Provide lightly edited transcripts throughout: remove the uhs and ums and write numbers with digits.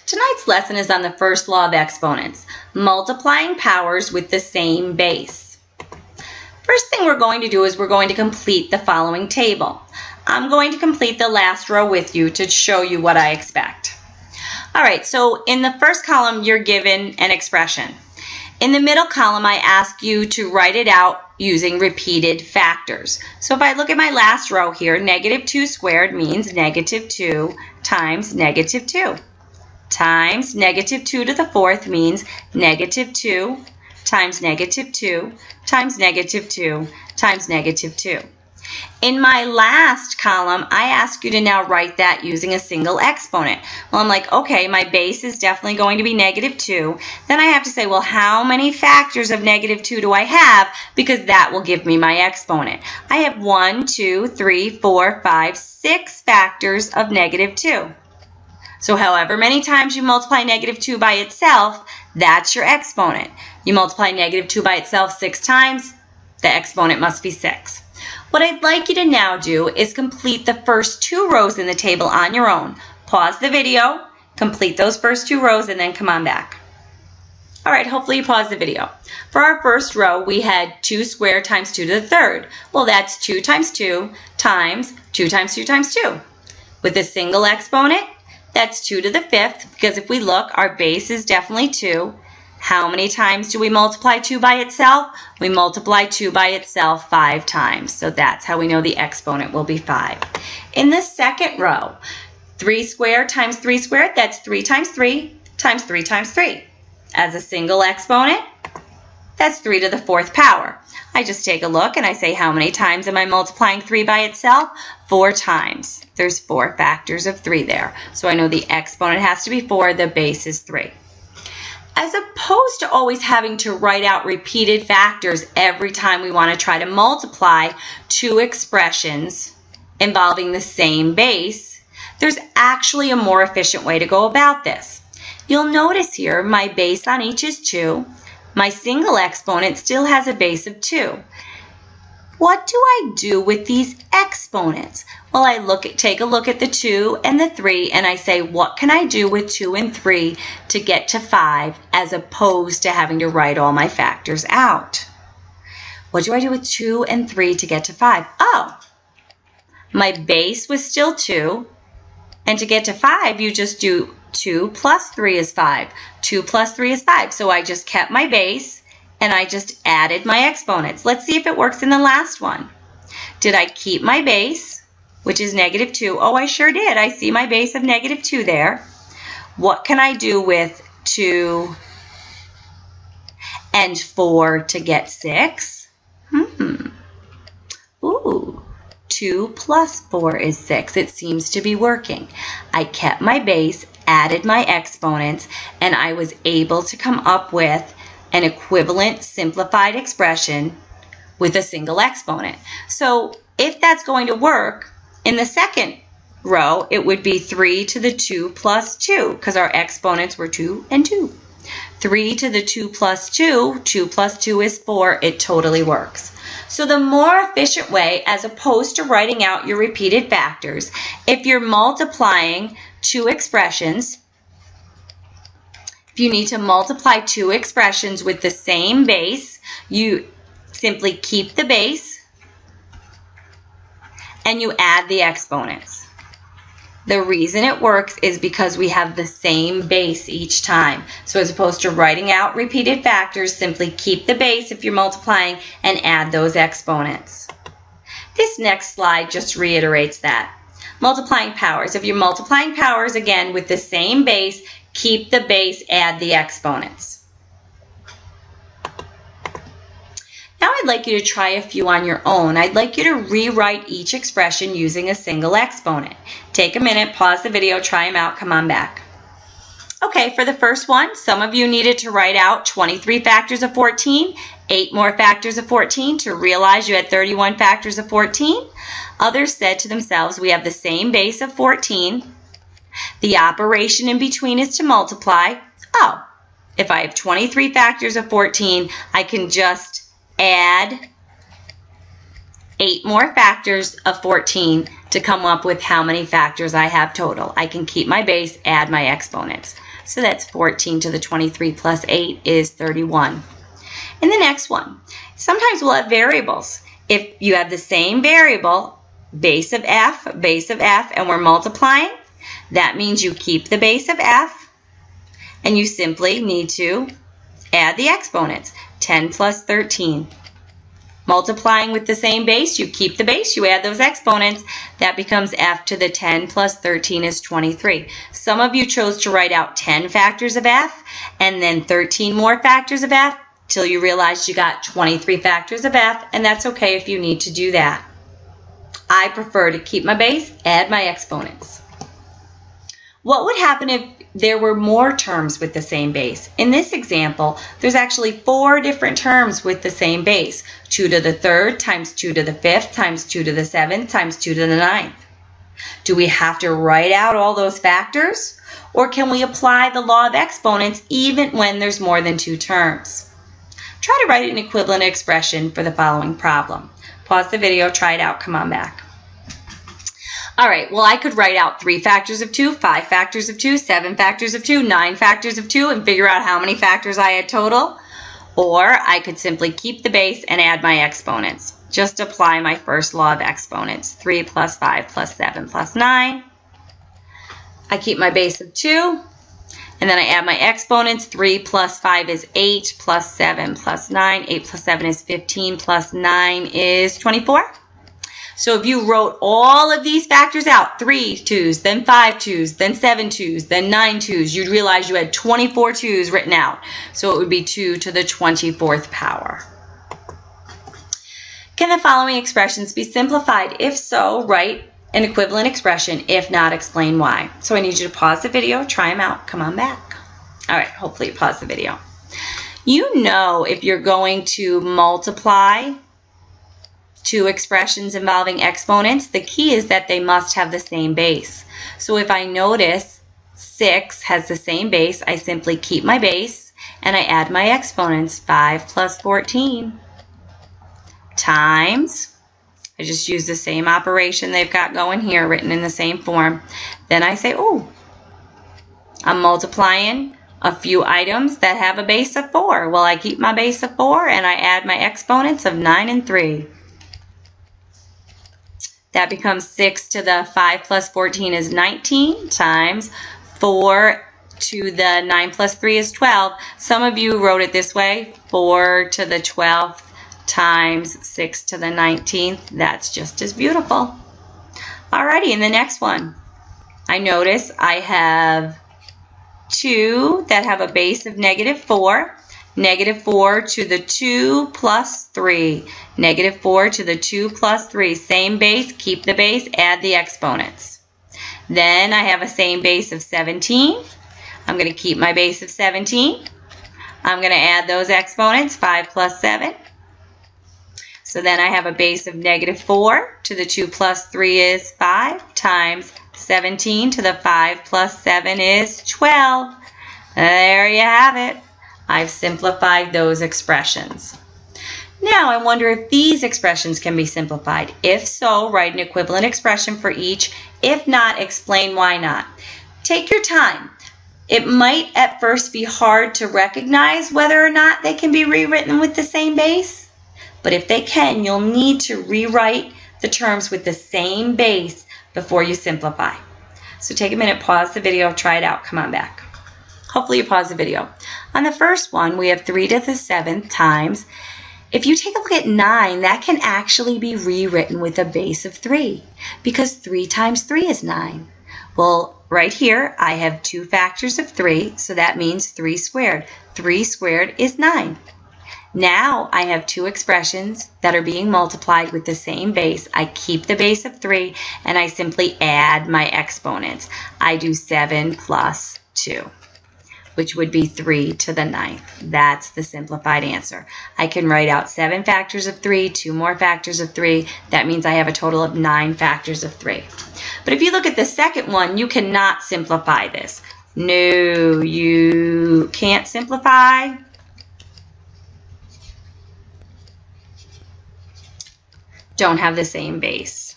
Tonight's lesson is on the first law of exponents, multiplying powers with the same base. First thing we're going to do is we're going to complete the following table. I'm going to complete the last row with you to show you what I expect. All right, so in the first column, you're given an expression. In the middle column, I ask you to write it out using repeated factors. So if I look at my last row here, negative 2 squared means negative 2 times negative 2. Times negative 2 to the fourth means negative 2 times negative 2 times negative 2 times negative 2. In my last column, I ask you to now write that using a single exponent. Well, I'm like, okay, my base is definitely going to be negative 2. Then I have to say, well, how many factors of negative 2 do I have? Because that will give me my exponent. I have 1, 2, 3, 4, 5, 6 factors of negative 2. So however many times you multiply negative 2 by itself, that's your exponent. You multiply negative 2 by itself 6 times, the exponent must be 6. What I'd like you to now do is complete the first 2 rows in the table on your own. Pause the video, complete those first 2 rows, and then come on back. All right, hopefully you paused the video. For our first row, we had 2 squared times 2 to the third. Well, that's 2 times 2 times 2 times 2 times 2. With a single exponent, that's 2 to the fifth, because if we look, our base is definitely 2. How many times do we multiply 2 by itself? We multiply 2 by itself 5 times. So that's how we know the exponent will be 5. In the second row, 3 squared times 3 squared, that's 3 times 3 times 3 times 3. As a single exponent, that's 3 to the fourth power. I just take a look and I say, how many times am I multiplying 3 by itself? 4 times. There's 4 factors of 3 there. So I know the exponent has to be 4, the base is 3. As opposed to always having to write out repeated factors every time we want to try to multiply 2 expressions involving the same base, there's actually a more efficient way to go about this. You'll notice here my base on each is 2. My single exponent still has a base of 2. What do I do with these exponents? Well, I take a look at the 2 and the 3, and I say, what can I do with 2 and 3 to get to 5, as opposed to having to write all my factors out? What do I do with 2 and 3 to get to 5? Oh, my base was still 2, and to get to 5, you just do 2 plus 3 is 5. 2 plus 3 is 5. So I just kept my base, and I just added my exponents. Let's see if it works in the last one. Did I keep my base, which is negative 2? Oh, I sure did. I see my base of negative 2 there. What can I do with 2 and 4 to get 6? Ooh, 2 plus 4 is 6. It seems to be working. I kept my base, added my exponents, and I was able to come up with an equivalent simplified expression with a single exponent. So if that's going to work, in the second row, it would be 3 to the 2 plus 2, because our exponents were 2 and 2. 3 to the 2 plus 2, 2 plus 2 is 4. It totally works. So the more efficient way, as opposed to writing out your repeated factors, if you're multiplying 2 expressions, if you need to multiply 2 expressions with the same base, you simply keep the base and you add the exponents. The reason it works is because we have the same base each time. So as opposed to writing out repeated factors, simply keep the base if you're multiplying and add those exponents. This next slide just reiterates that. Multiplying powers. If you're multiplying powers again with the same base, keep the base, add the exponents. Now I'd like you to try a few on your own. I'd like you to rewrite each expression using a single exponent. Take a minute, pause the video, try them out, come on back. Okay, for the first one, some of you needed to write out 23 factors of 14, 8 more factors of 14 to realize you had 31 factors of 14. Others said to themselves, we have the same base of 14. The operation in between is to multiply. Oh, if I have 23 factors of 14, I can just add 8 more factors of 14 to come up with how many factors I have total. I can keep my base, add my exponents. So that's 14 to the 23 plus 8 is 31. In the next one, sometimes we'll have variables. If you have the same variable, base of f, and we're multiplying, that means you keep the base of f, and you simply need to add the exponents. 10 plus 13. Multiplying with the same base, you keep the base, you add those exponents. That becomes f to the 10 plus 13 is 23. Some of you chose to write out 10 factors of f and then 13 more factors of f till you realized you got 23 factors of f, and that's okay if you need to do that. I prefer to keep my base, add my exponents. What would happen if there were more terms with the same base? In this example, there's actually 4 different terms with the same base. 2 to the 3rd times 2 to the 5th times 2 to the 7th times 2 to the 9th. Do we have to write out all those factors? Or can we apply the law of exponents even when there's more than 2 terms? Try to write an equivalent expression for the following problem. Pause the video, try it out, come on back. All right, well, I could write out 3 factors of 2, 5 factors of 2, 7 factors of 2, 9 factors of 2, and figure out how many factors I had total. Or I could simply keep the base and add my exponents. Just apply my first law of exponents. 3 plus 5 plus 7 plus 9. I keep my base of 2, and then I add my exponents. 3 plus 5 is 8, plus 7 plus 9. 8 plus 7 is 15, plus 9 is 24. So if you wrote all of these factors out, 3 2's, then 5 2's, then 7 2's, then 9 2's, you'd realize you had 24 2's written out. So it would be 2 to the 24th power. Can the following expressions be simplified? If so, write an equivalent expression. If not, explain why. So I need you to pause the video, try them out, come on back. All right, hopefully you pause the video. You know if you're going to multiply 2 expressions involving exponents, the key is that they must have the same base. So if I notice 6 has the same base, I simply keep my base and I add my exponents. 5 plus 14 times, I just use the same operation they've got going here, written in the same form. Then I say, oh, I'm multiplying a few items that have a base of 4. Well, I keep my base of 4 and I add my exponents of 9 and 3. That becomes 6 to the 5 plus 14 is 19 times 4 to the 9 plus 3 is 12. Some of you wrote it this way, 4 to the 12th times 6 to the 19th. That's just as beautiful. Alrighty, in the next one, I notice I have 2 that have a base of -4. -4 to the 2 plus 3. -4 to the 2 plus 3. Same base, keep the base, add the exponents. Then I have a same base of 17. I'm going to keep my base of 17. I'm going to add those exponents, 5 plus 7. So then I have a base of -4 to the 2 plus 3 is 5 times 17 to the 5 plus 7 is 12. There you have it. I've simplified those expressions. Now I wonder if these expressions can be simplified. If so, write an equivalent expression for each. If not, explain why not. Take your time. It might at first be hard to recognize whether or not they can be rewritten with the same base, but if they can, you'll need to rewrite the terms with the same base before you simplify. So take a minute, pause the video, try it out, come on back. Hopefully you pause the video. On the first one, we have 3 to the 7th times. If you take a look at 9, that can actually be rewritten with a base of 3 because 3 times 3 is 9. Well, right here, I have 2 factors of 3, so that means 3 squared. 3 squared is 9. Now I have 2 expressions that are being multiplied with the same base. I keep the base of 3 and I simply add my exponents. I do 7 plus 2. Which would be 3 to the 9th. That's the simplified answer. I can write out 7 factors of 3, 2 more factors of 3. That means I have a total of 9 factors of 3. But if you look at the second one, you cannot simplify this. No, you can't simplify. Don't have the same base.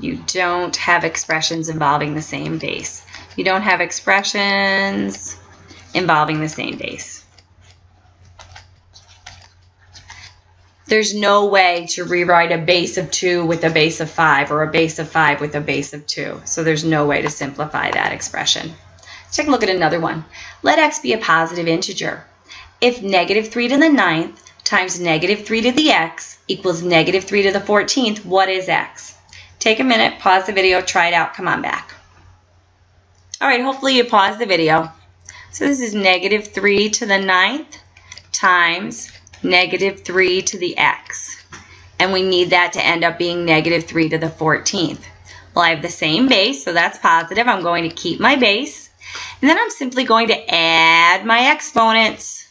You don't have expressions involving the same base. You don't have expressions involving the same base. There's no way to rewrite a base of 2 with a base of 5 or a base of 5 with a base of 2. So there's no way to simplify that expression. Let's take a look at another one. Let x be a positive integer. If negative 3 to the 9th times negative 3 to the x equals negative 3 to the 14th, what is x? Take a minute, pause the video, try it out, come on back. All right, hopefully you paused the video. So this is negative 3 to the 9th times negative 3 to the x. And we need that to end up being negative 3 to the 14th. Well, I have the same base, so that's positive. I'm going to keep my base. And then I'm simply going to add my exponents.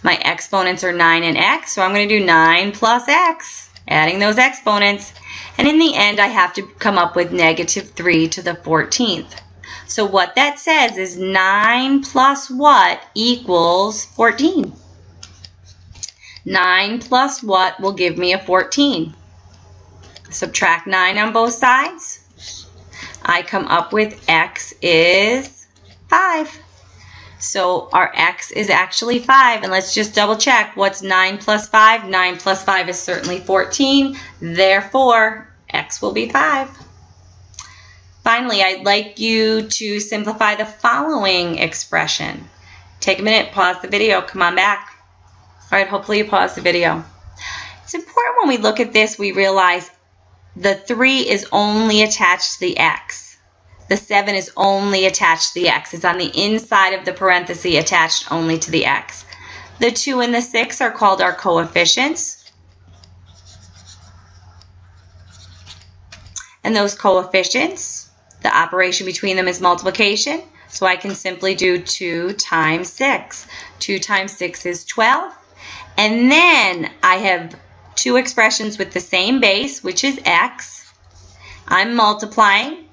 My exponents are 9 and x, so I'm going to do 9 plus x, adding those exponents. And in the end, I have to come up with negative 3 to the 14th. So what that says is 9 plus what equals 14? 9 plus what will give me a 14? Subtract 9 on both sides. I come up with x is 5. So our x is actually 5. And let's just double check. What's 9 plus 5? 9 plus 5 is certainly 14. Therefore, x will be 5. Finally, I'd like you to simplify the following expression. Take a minute, pause the video, come on back. All right, hopefully you paused the video. It's important when we look at this, we realize the 3 is only attached to the x. The 7 is only attached to the x. It's on the inside of the parenthesis attached only to the x. The 2 and the 6 are called our coefficients. And those coefficients, the operation between them is multiplication. So I can simply do 2 times 6. 2 times 6 is 12. And then I have 2 expressions with the same base, which is x. I'm multiplying.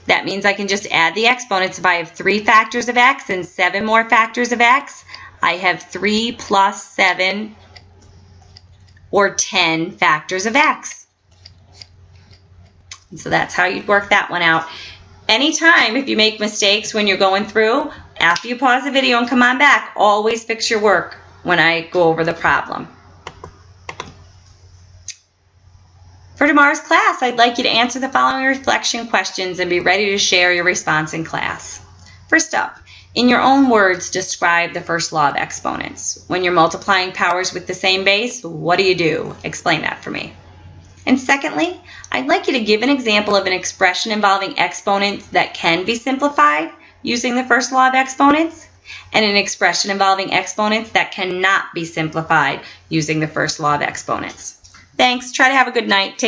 That means I can just add the exponents. If I have 3 factors of x and 7 more factors of x, I have 3 plus 7 or 10 factors of x. And so that's how you'd work that one out. Anytime if you make mistakes when you're going through, after you pause the video and come on back, always fix your work when I go over the problem. For tomorrow's class, I'd like you to answer the following reflection questions and be ready to share your response in class. First up, in your own words, describe the first law of exponents. When you're multiplying powers with the same base, what do? Explain that for me. And secondly, I'd like you to give an example of an expression involving exponents that can be simplified using the first law of exponents, and an expression involving exponents that cannot be simplified using the first law of exponents. Thanks. Try to have a good night. Take